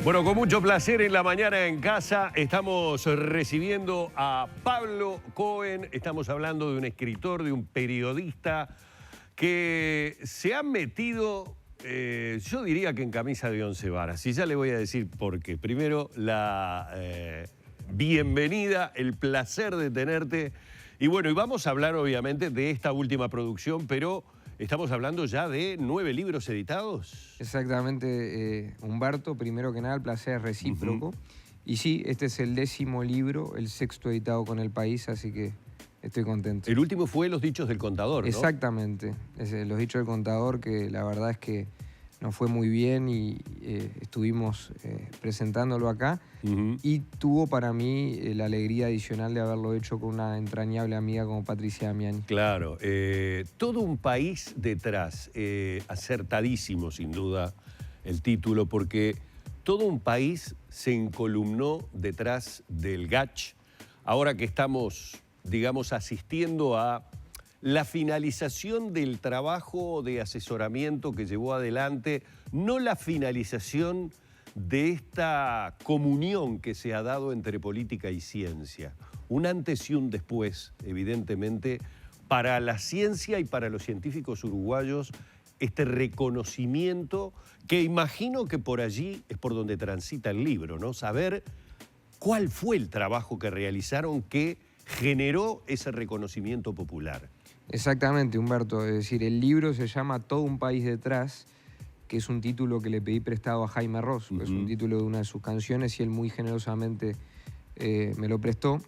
Bueno, con mucho placer en la mañana en casa estamos recibiendo a Pablo Cohen. Estamos hablando de un escritor, de un periodista que se ha metido, yo diría que en camisa de 11 varas. Y ya le voy a decir por qué. Primero, la bienvenida, el placer de tenerte. Y bueno, y vamos a hablar obviamente de esta última producción, pero estamos hablando ya de 9 libros editados. Exactamente, Humberto, primero que nada el placer es recíproco. Y sí, este es el 10º libro, el 6º editado con El País, así que estoy contento. El último fue Los Dichos del Contador, ¿no? Exactamente, Los Dichos del Contador, que la verdad es que nos fue muy bien y estuvimos presentándolo acá. Y tuvo para mí la alegría adicional de haberlo hecho con una entrañable amiga como Patricia Damiani. Claro, todo un país detrás, acertadísimo sin duda el título, porque todo un país se encolumnó detrás del GACH, ahora que estamos, digamos, asistiendo a la finalización del trabajo de asesoramiento que llevó adelante, no la finalización de esta comunión que se ha dado entre política y ciencia. Un antes y un después, evidentemente, para la ciencia y para los científicos uruguayos, este reconocimiento que imagino que por allí es por donde transita el libro, ¿no? Saber cuál fue el trabajo que realizaron que generó ese reconocimiento popular. Exactamente, Humberto. Es decir, el libro se llama Todo un país detrás, que es un título que le pedí prestado a Jaime Ross, que es un título de una de sus canciones y él muy generosamente me lo prestó.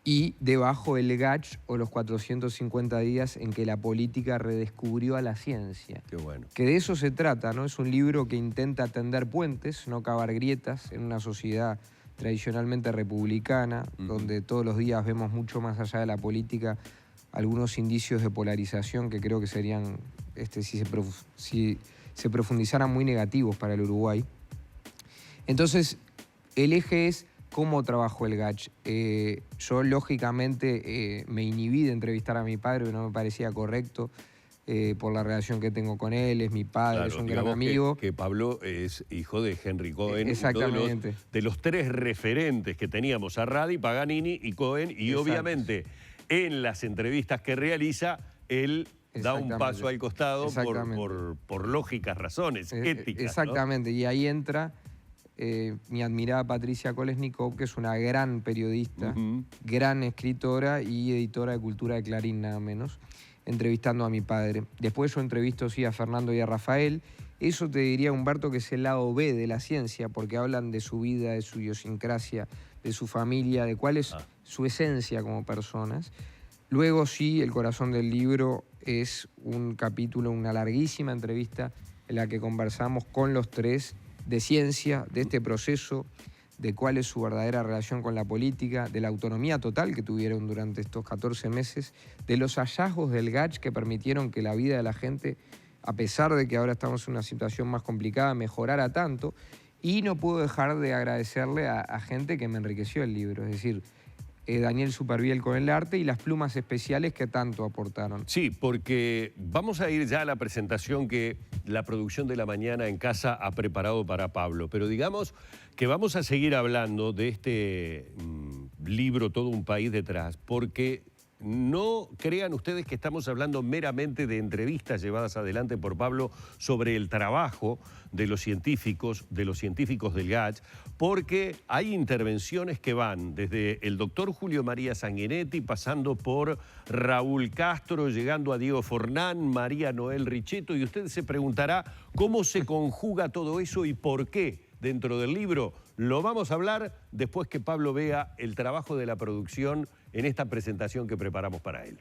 Y debajo el GACH, o los 450 días en que la política redescubrió a la ciencia. Qué bueno. Que de eso se trata, ¿no? Es un libro que intenta tender puentes, no cavar grietas en una sociedad tradicionalmente republicana, donde todos los días vemos mucho más allá de la política algunos indicios de polarización que creo que serían, si se profundizaran, muy negativos para el Uruguay. Entonces, el eje es cómo trabajó el GACH. Yo, lógicamente, me inhibí de entrevistar a mi padre, que no me parecía correcto, por la relación que tengo con él, es mi padre, claro, es un gran amigo. Que Pablo es hijo de Henry Cohen, exactamente, de los 3 referentes que teníamos, Arradi, Paganini y Cohen, y exacto, obviamente en las entrevistas que realiza, él da un paso al costado por lógicas razones, éticas. Exactamente, ¿no? Y ahí entra mi admirada Patricia Kolesnikov, que es una gran periodista, gran escritora y editora de Cultura de Clarín, nada menos, entrevistando a mi padre. Después yo entrevisto sí a Fernando y a Rafael. Eso te diría, Humberto, que es el lado B de la ciencia, porque hablan de su vida, de su idiosincrasia, de su familia, de cuál es su esencia como personas. Luego sí, el corazón del libro es un capítulo, una larguísima entrevista en la que conversamos con los 3 de ciencia, de este proceso, de cuál es su verdadera relación con la política, de la autonomía total que tuvieron durante estos 14 meses, de los hallazgos del GACH que permitieron que la vida de la gente, a pesar de que ahora estamos en una situación más complicada, mejorara tanto. Y no puedo dejar de agradecerle a gente que me enriqueció el libro, es decir, Daniel Superviel con el arte y las plumas especiales que tanto aportaron. Sí, porque vamos a ir ya a la presentación que la producción de La Mañana en Casa ha preparado para Pablo, pero digamos que vamos a seguir hablando de este libro Todo un país detrás, porque no crean ustedes que estamos hablando meramente de entrevistas llevadas adelante por Pablo sobre el trabajo de los científicos del GACH, porque hay intervenciones que van desde el doctor Julio María Sanguinetti, pasando por Raúl Castro, llegando a Diego Fornán, María Noel Richetto, y usted se preguntará cómo se conjuga todo eso y por qué dentro del libro. Lo vamos a hablar después que Pablo vea el trabajo de la producción en esta presentación que preparamos para él.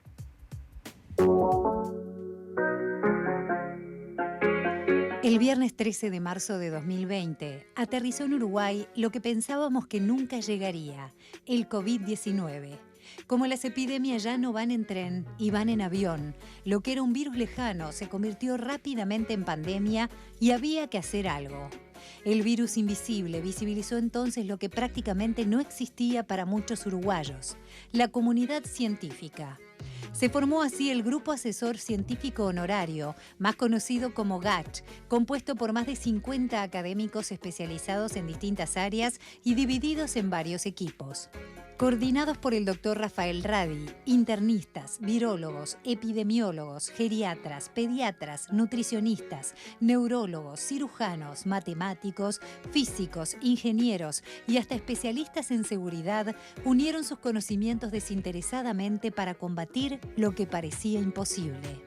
El viernes 13 de marzo de 2020 aterrizó en Uruguay lo que pensábamos que nunca llegaría, el COVID-19. Como las epidemias ya no van en tren y van en avión, lo que era un virus lejano se convirtió rápidamente en pandemia y había que hacer algo. El virus invisible visibilizó entonces lo que prácticamente no existía para muchos uruguayos, la comunidad científica. Se formó así el Grupo Asesor Científico Honorario, más conocido como GACH, compuesto por más de 50 académicos especializados en distintas áreas y divididos en varios equipos. Coordinados por el doctor Rafael Radi, internistas, virólogos, epidemiólogos, geriatras, pediatras, nutricionistas, neurólogos, cirujanos, matemáticos, físicos, ingenieros y hasta especialistas en seguridad, unieron sus conocimientos desinteresadamente para combatir lo que parecía imposible.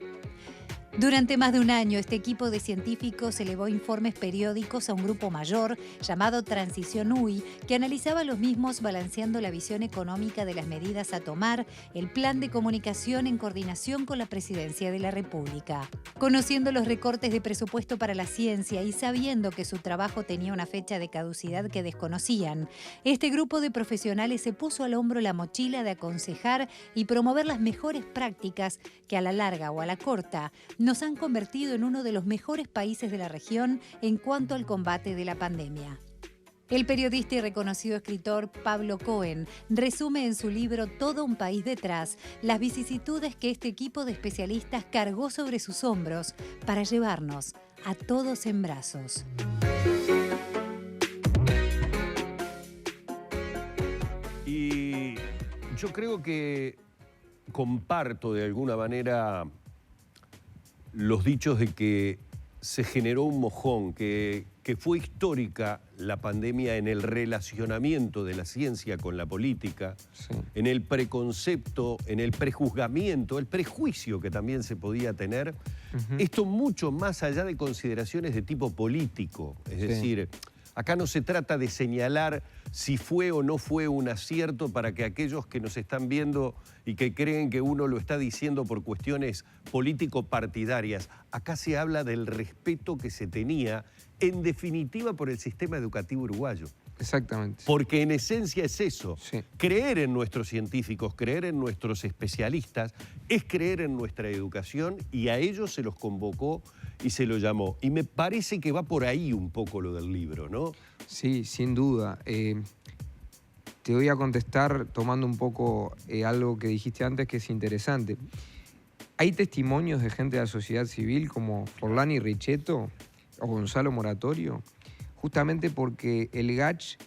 Durante más de un año, este equipo de científicos elevó informes periódicos a un grupo mayor llamado Transición UI, que analizaba los mismos balanceando la visión económica de las medidas a tomar, el plan de comunicación en coordinación con la Presidencia de la República. Conociendo los recortes de presupuesto para la ciencia y sabiendo que su trabajo tenía una fecha de caducidad que desconocían, este grupo de profesionales se puso al hombro la mochila de aconsejar y promover las mejores prácticas que a la larga o a la corta nos han convertido en uno de los mejores países de la región en cuanto al combate de la pandemia. El periodista y reconocido escritor Pablo Cohen resume en su libro Todo un país detrás las vicisitudes que este equipo de especialistas cargó sobre sus hombros para llevarnos a todos en brazos. Y yo creo que comparto de alguna manera los dichos de que se generó un mojón, que fue histórica la pandemia en el relacionamiento de la ciencia con la política, sí, en el preconcepto, en el prejuzgamiento, el prejuicio que también se podía tener. Esto mucho más allá de consideraciones de tipo político, es decir, acá no se trata de señalar si fue o no fue un acierto para que aquellos que nos están viendo y que creen que uno lo está diciendo por cuestiones político-partidarias. Acá se habla del respeto que se tenía, en definitiva, por el sistema educativo uruguayo. Exactamente. Porque en esencia es eso. Sí. Creer en nuestros científicos, creer en nuestros especialistas, es creer en nuestra educación, y a ellos se los convocó y se lo llamó. Y me parece que va por ahí un poco lo del libro, ¿no? Sí, sin duda. Te voy a contestar tomando un poco algo que dijiste antes que es interesante. Hay testimonios de gente de la sociedad civil como Forlán y Richetto o Gonzalo Moratorio, justamente porque el GACH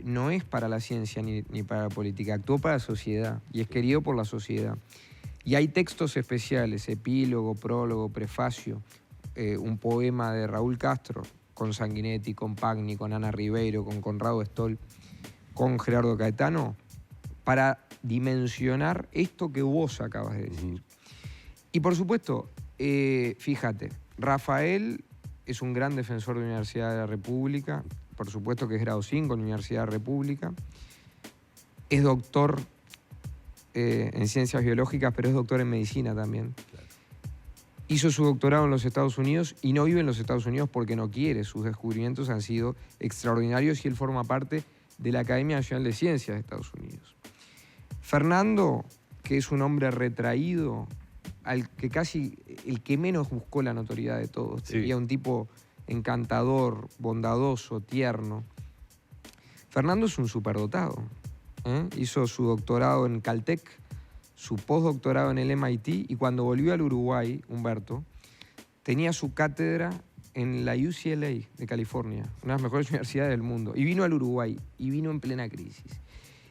no es para la ciencia ni para la política, actuó para la sociedad y es querido por la sociedad. Y hay textos especiales, epílogo, prólogo, prefacio, un poema de Raúl Castro, con Sanguinetti, con Pagni, con Ana Ribeiro, con Conrado Stoll, con Gerardo Caetano, para dimensionar esto que vos acabas de decir. Y por supuesto, fíjate, Rafael es un gran defensor de la Universidad de la República, por supuesto que es grado 5 en la Universidad de la República, es doctor en ciencias biológicas, pero es doctor en medicina también. Claro. Hizo su doctorado en los Estados Unidos y no vive en los Estados Unidos porque no quiere. Sus descubrimientos han sido extraordinarios y él forma parte de la Academia Nacional de Ciencias de Estados Unidos. Fernando, que es un hombre retraído, al que casi el que menos buscó la notoriedad de todos. Sí. Sería un tipo encantador, bondadoso, tierno. Fernando es un superdotado. Hizo su doctorado en Caltech, su postdoctorado en el MIT, y cuando volvió al Uruguay, Humberto, tenía su cátedra en la UCLA de California, una de las mejores universidades del mundo. Y vino al Uruguay, y vino en plena crisis.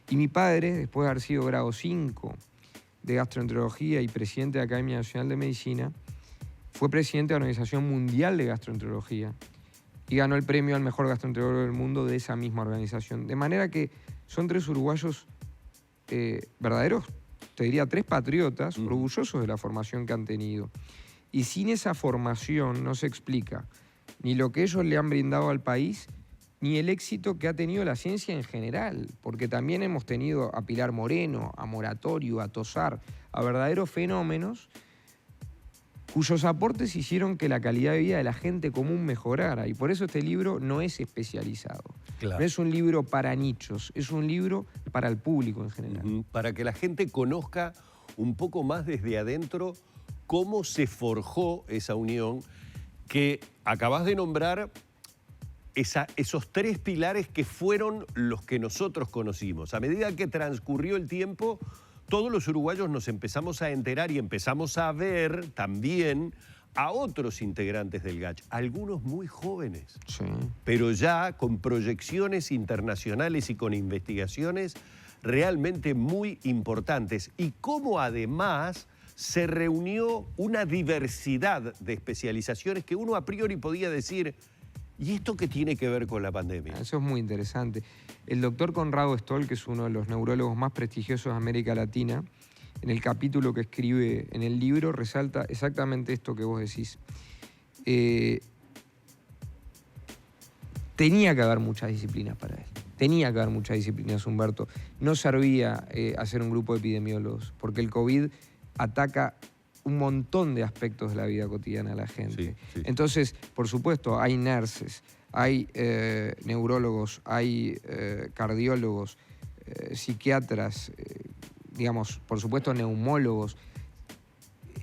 Y mi padre, después de haber sido grado 5 de gastroenterología y presidente de la Academia Nacional de Medicina, fue presidente de la Organización Mundial de Gastroenterología y ganó el premio al mejor gastroenterólogo del mundo de esa misma organización. De manera que son 3 uruguayos verdaderos, te diría 3 patriotas, orgullosos de la formación que han tenido. Y sin esa formación no se explica ni lo que ellos le han brindado al país, ni el éxito que ha tenido la ciencia en general, porque también hemos tenido a Pilar Moreno, a Moratorio, a Tosar, a verdaderos fenómenos cuyos aportes hicieron que la calidad de vida de la gente común mejorara. Y por eso este libro no es especializado. Claro. No es un libro para nichos, es un libro para el público en general. Para que la gente conozca un poco más desde adentro cómo se forjó esa unión que acabas de nombrar, esos 3 pilares que fueron los que nosotros conocimos. A medida que transcurrió el tiempo, todos los uruguayos nos empezamos a enterar y empezamos a ver también a otros integrantes del GACH, algunos muy jóvenes, Sí. pero ya con proyecciones internacionales y con investigaciones realmente muy importantes. Y cómo además se reunió una diversidad de especializaciones que uno a priori podía decir, ¿y esto qué tiene que ver con la pandemia? Eso es muy interesante. El doctor Conrado Stoll, que es uno de los neurólogos más prestigiosos de América Latina, en el capítulo que escribe en el libro resalta exactamente esto que vos decís. Tenía que haber muchas disciplinas para él. Tenía que haber muchas disciplinas, Humberto. No servía hacer un grupo de epidemiólogos, porque el COVID ataca un montón de aspectos de la vida cotidiana de la gente. Sí. Entonces, por supuesto, hay nurses, hay neurólogos, hay cardiólogos, psiquiatras, digamos, por supuesto, neumólogos,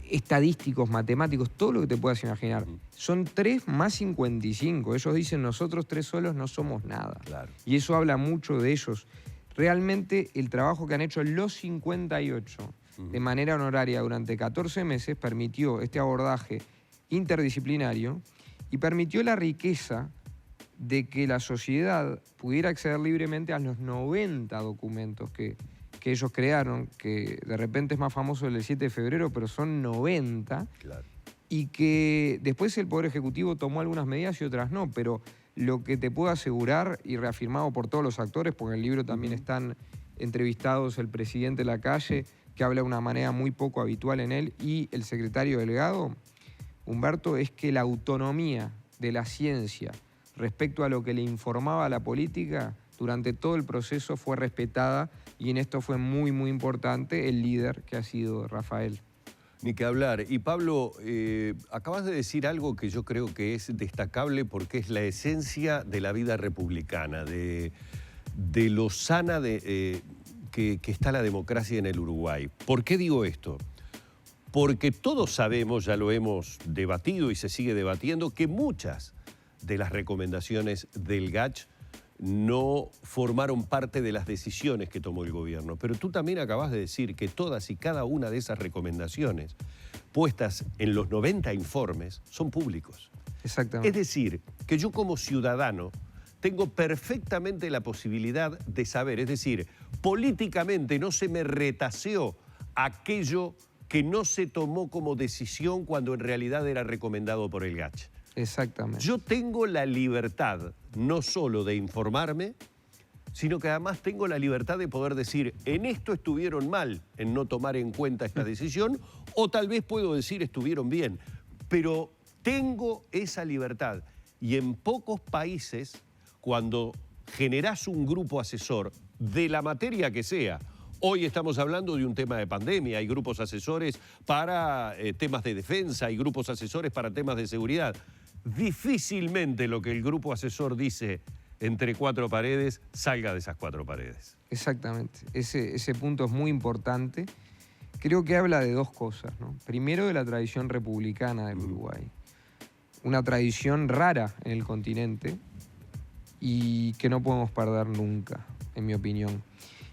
estadísticos, matemáticos, todo lo que te puedas imaginar. Son 3 más 55. Ellos dicen, nosotros 3 solos no somos nada. Claro. Y eso habla mucho de ellos. Realmente el trabajo que han hecho los 58 de manera honoraria durante 14 meses permitió este abordaje interdisciplinario y permitió la riqueza de que la sociedad pudiera acceder libremente a los 90 documentos que ellos crearon, que de repente es más famoso el del 7 de febrero, pero son 90, Claro. y que después el Poder Ejecutivo tomó algunas medidas y otras no, pero lo que te puedo asegurar, y reafirmado por todos los actores, porque en el libro también están entrevistados el presidente Lacalle, que habla de una manera muy poco habitual en él, y el secretario delegado, Humberto, es que la autonomía de la ciencia respecto a lo que le informaba a la política durante todo el proceso fue respetada, y en esto fue muy, muy importante el líder que ha sido Rafael. Ni que hablar. Y Pablo, acabas de decir algo que yo creo que es destacable porque es la esencia de la vida republicana, de lo sana que está la democracia en el Uruguay. ¿Por qué digo esto? Porque todos sabemos, ya lo hemos debatido y se sigue debatiendo, que muchas de las recomendaciones del GACH no formaron parte de las decisiones que tomó el gobierno. Pero tú también acabas de decir que todas y cada una de esas recomendaciones puestas en los 90 informes son públicos. Exactamente. Es decir, que yo como ciudadano tengo perfectamente la posibilidad de saber, es decir, políticamente no se me retaseó aquello que no se tomó como decisión cuando en realidad era recomendado por el GACH. Exactamente. Yo tengo la libertad no solo de informarme, sino que además tengo la libertad de poder decir, en esto estuvieron mal en no tomar en cuenta esta decisión, o tal vez puedo decir estuvieron bien, pero tengo esa libertad. Y en pocos países, cuando generás un grupo asesor de la materia que sea, hoy estamos hablando de un tema de pandemia, hay grupos asesores para temas de defensa, hay grupos asesores para temas de seguridad. Difícilmente lo que el grupo asesor dice entre 4 paredes salga de esas 4 paredes. Exactamente. Ese punto es muy importante. Creo que habla de 2 cosas, ¿no? Primero, de la tradición republicana del Uruguay. Una tradición rara en el continente y que no podemos perder nunca, en mi opinión.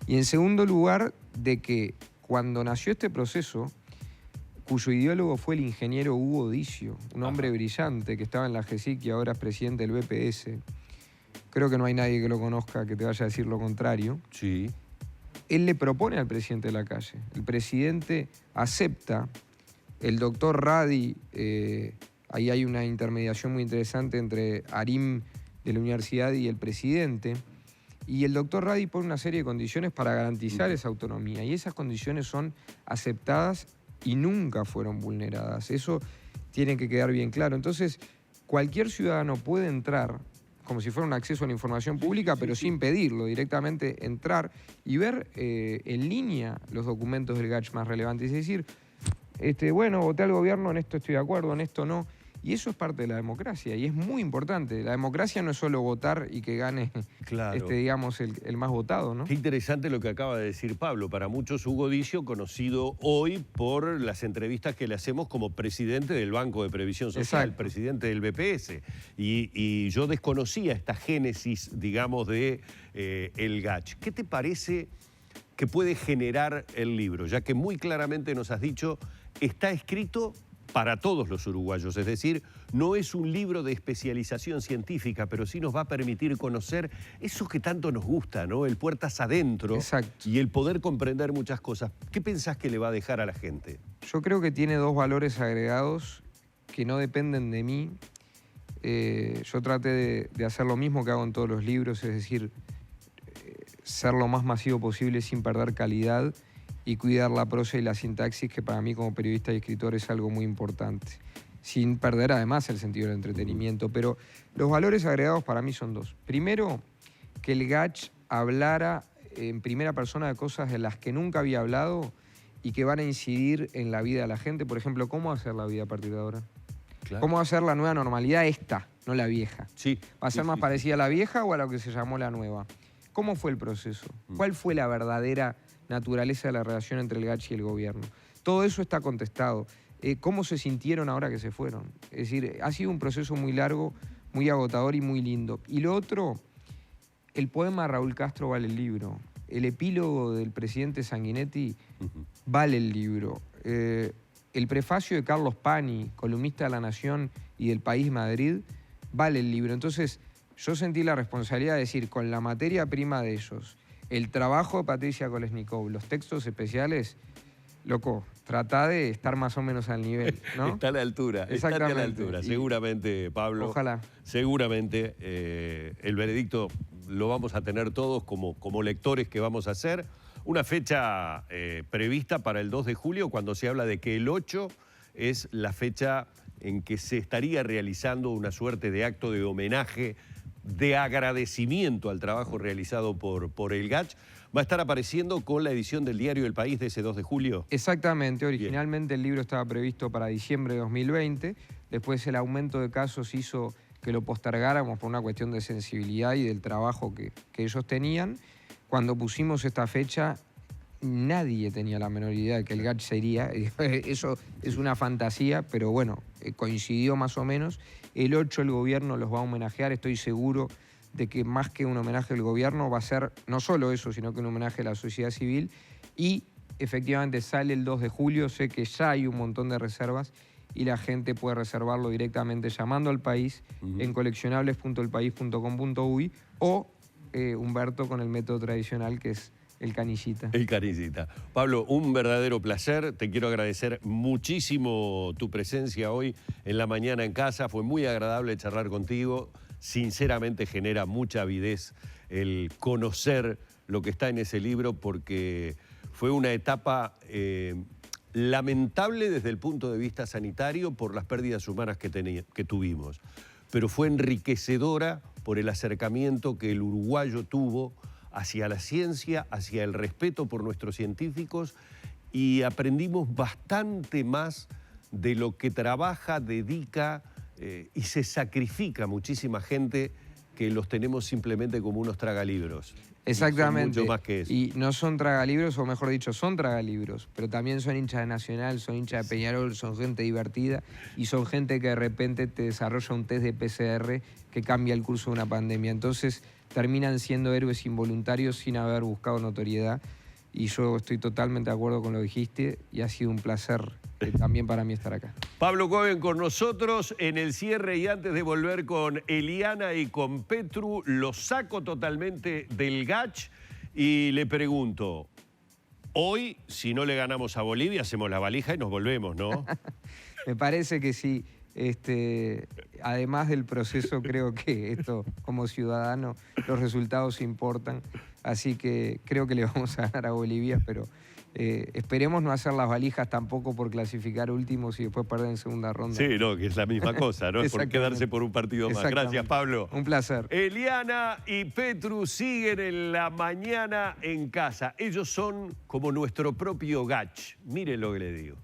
Y en segundo lugar, de que cuando nació este proceso, cuyo ideólogo fue el ingeniero Hugo Dicio, un hombre brillante que estaba en la GESIC y ahora es presidente del BPS. Creo que no hay nadie que lo conozca que te vaya a decir lo contrario. Sí. Él le propone al presidente Lacalle. El presidente acepta. El doctor Radi, ahí hay una intermediación muy interesante entre Arim de la universidad y el presidente. Y el doctor Radi pone una serie de condiciones para garantizar esa autonomía. Y esas condiciones son aceptadas y nunca fueron vulneradas. Eso tiene que quedar bien claro. Entonces, cualquier ciudadano puede entrar, como si fuera un acceso a la información pública, pero sin pedirlo, directamente entrar y ver en línea los documentos del GACH más relevantes. Es decir, bueno, voté al gobierno, en esto estoy de acuerdo, en esto no. Y eso es parte de la democracia y es muy importante. La democracia no es solo votar y que gane, Claro. digamos, el más votado, ¿no? Qué interesante lo que acaba de decir Pablo. Para muchos, Hugo Dicio, conocido hoy por las entrevistas que le hacemos como presidente del Banco de Previsión Social, Exacto. presidente del BPS. Y yo desconocía esta génesis, digamos, de el GACH. ¿Qué te parece que puede generar el libro? Ya que muy claramente nos has dicho, está escrito para todos los uruguayos, es decir, no es un libro de especialización científica, pero sí nos va a permitir conocer eso que tanto nos gusta, ¿no? El puertas adentro. Exacto. Y el poder comprender muchas cosas. ¿Qué pensás que le va a dejar a la gente? Yo creo que tiene dos valores agregados que no dependen de mí. Yo traté de hacer lo mismo que hago en todos los libros, es decir, ser lo más masivo posible sin perder calidad y cuidar la prosa y la sintaxis, que para mí como periodista y escritor es algo muy importante, sin perder además el sentido del entretenimiento. Pero los valores agregados para mí son dos. Primero, que el Gach hablara en primera persona de cosas de las que nunca había hablado y que van a incidir en la vida de la gente. Por ejemplo, ¿cómo hacer la vida a partir de ahora? Claro. ¿Cómo hacer la nueva normalidad esta, no la vieja? Sí. ¿Va a ser Sí, más sí, parecida a la vieja o a lo que se llamó la nueva? ¿Cómo fue el proceso? ¿Cuál fue la verdadera naturaleza de la relación entre el Gach y el gobierno? Todo eso está contestado. ¿Cómo se sintieron ahora que se fueron? Es decir, ha sido un proceso muy largo, muy agotador y muy lindo. Y lo otro, el poema de Raúl Castro vale el libro. El epílogo del presidente Sanguinetti vale el libro. El prefacio de Carlos Pani, columnista de La Nación y del País Madrid, vale el libro. Entonces, yo sentí la responsabilidad de decir, con la materia prima de ellos, el trabajo de Patricia Kolesnikov, los textos especiales, loco, trata de estar más o menos al nivel, ¿no? Está a la altura, está a la altura. Seguramente, Pablo. Ojalá. Seguramente el veredicto lo vamos a tener todos como lectores que vamos a hacer. Una fecha prevista para el 2 de julio, cuando se habla de que el 8 es la fecha en que se estaría realizando una suerte de acto de homenaje, de agradecimiento al trabajo realizado por el Gach. ¿Va a estar apareciendo con la edición del diario El País de ese 2 de julio? Exactamente. Originalmente el libro estaba previsto para diciembre de 2020. Después el aumento de casos hizo que lo postergáramos por una cuestión de sensibilidad y del trabajo que ellos tenían. Cuando pusimos esta fecha, nadie tenía la menor idea de que el Gach se iría. Eso es una fantasía, pero bueno, coincidió más o menos. El 8 el gobierno los va a homenajear, estoy seguro de que más que un homenaje al gobierno va a ser no solo eso, sino que un homenaje a la sociedad civil. Y efectivamente sale el 2 de julio, sé que ya hay un montón de reservas y la gente puede reservarlo directamente llamando al País en coleccionables.elpaís.com.uy o Humberto con el método tradicional que es el canillita. El canillita. Pablo, un verdadero placer. Te quiero agradecer muchísimo tu presencia hoy en la mañana en casa. Fue muy agradable charlar contigo. Sinceramente genera mucha avidez el conocer lo que está en ese libro porque fue una etapa lamentable desde el punto de vista sanitario por las pérdidas humanas que tuvimos. Pero fue enriquecedora por el acercamiento que el uruguayo tuvo hacia la ciencia, hacia el respeto por nuestros científicos y aprendimos bastante más de lo que trabaja, dedica y se sacrifica muchísima gente que los tenemos simplemente como unos tragalibros. Exactamente. Son mucho más que eso. Y no son tragalibros, o mejor dicho, son tragalibros, pero también son hinchas de Nacional, son hinchas de Peñarol, son gente divertida y son gente que de repente te desarrolla un test de PCR que cambia el curso de una pandemia. Entonces terminan siendo héroes involuntarios sin haber buscado notoriedad. Y yo estoy totalmente de acuerdo con lo que dijiste y ha sido un placer también para mí estar acá. Pablo Coven con nosotros en el cierre y antes de volver con Eliana y con Petru, lo saco totalmente del Gach y le pregunto, hoy si no le ganamos a Bolivia hacemos la valija y nos volvemos, ¿no? Me parece que sí. Además del proceso, creo que esto, como ciudadano, los resultados importan. Así que creo que le vamos a ganar a Bolivia, pero esperemos no hacer las valijas tampoco por clasificar últimos y después perder en segunda ronda. Sí, no, que es la misma cosa, ¿no? Es por quedarse por un partido más. Gracias, Pablo. Un placer. Eliana y Petru siguen en la mañana en casa. Ellos son como nuestro propio Gach. Miren lo que le digo.